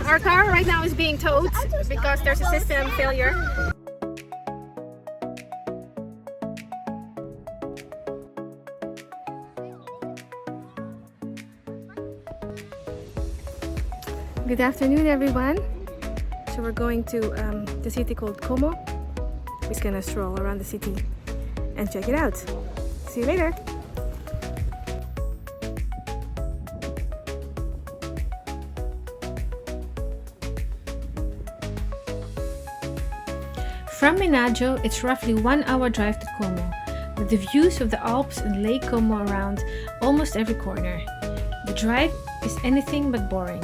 Our car right now is being towed because there's a system failure. Good afternoon, everyone. So we're going to the city called Como. We're just gonna stroll around the city and check it out. See you later. From Menaggio, it's roughly 1 hour drive to Como, with the views of the Alps and Lake Como around almost every corner. The drive is anything but boring.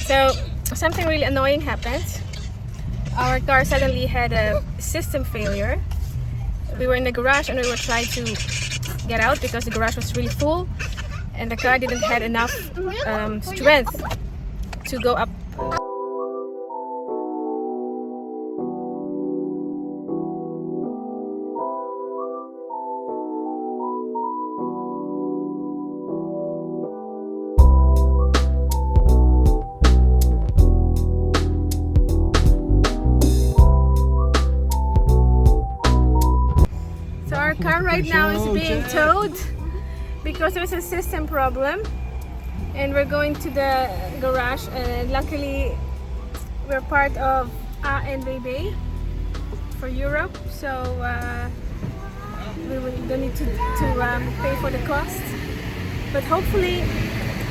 So something really annoying happened. Our car suddenly had a system failure. We were in the garage and we were trying to get out because the garage was really full and the car didn't have enough strength to go up. Our car right now is being towed because there's a system problem, and we're going to the garage, and luckily we're part of ANWB for Europe, so we don't need to pay for the cost, but hopefully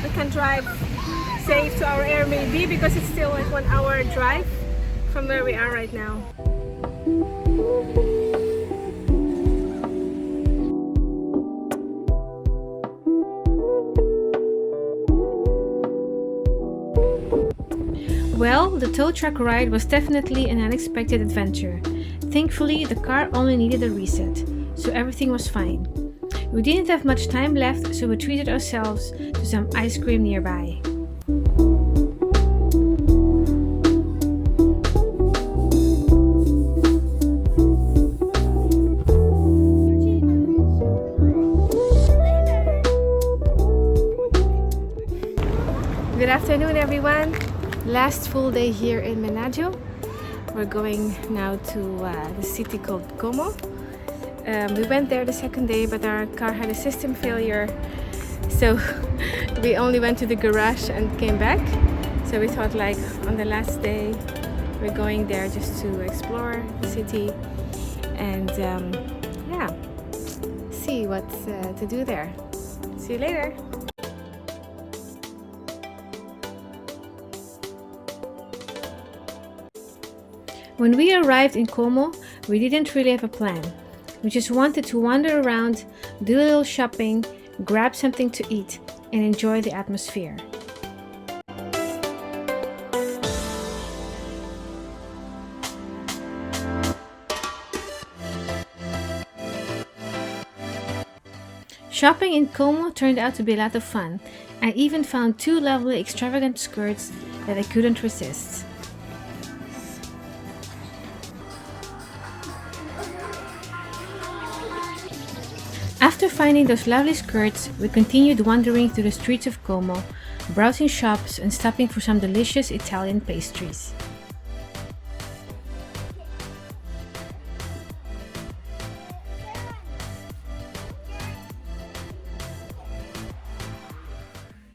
we can drive safe to our Airbnb because it's still like 1 hour drive from where we are right now. Well, the tow truck ride was definitely an unexpected adventure. Thankfully, the car only needed a reset, so everything was fine. We didn't have much time left, so we treated ourselves to some ice cream nearby. Good afternoon, everyone. Last full day here in Menaggio. We're going now to the city called Como. We went there the second day, but our car had a system failure, so we only went to the garage and came back. So we thought, like, on the last day we're going there just to explore the city and yeah, see what's to do there. See you later. When we arrived in Como, we didn't really have a plan. We just wanted to wander around, do a little shopping, grab something to eat, and enjoy the atmosphere. Shopping in Como turned out to be a lot of fun. I even found 2 lovely extravagant skirts that I couldn't resist. After finding those lovely skirts, we continued wandering through the streets of Como, browsing shops and stopping for some delicious Italian pastries.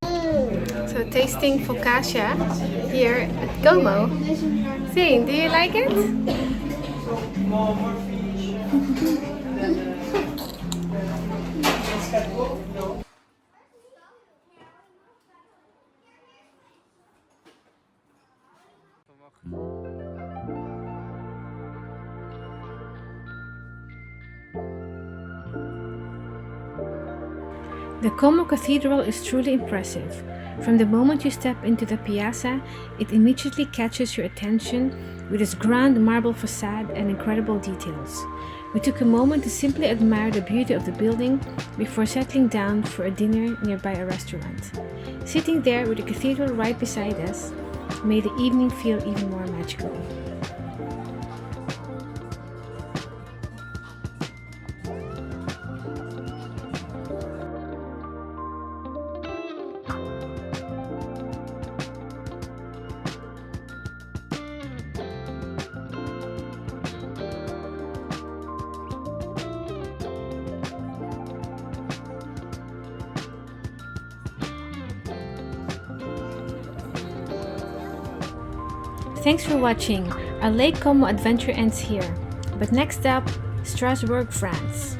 So tasting focaccia here at Como. Zane, do you like it? The Como Cathedral is truly impressive. From the moment you step into the piazza, it immediately catches your attention with its grand marble facade and incredible details. We took a moment to simply admire the beauty of the building before settling down for a dinner nearby a restaurant. Sitting there with the cathedral right beside us, made the evening feel even more magical. Thanks for watching. Our Lake Como adventure ends here. But next up, Strasbourg, France.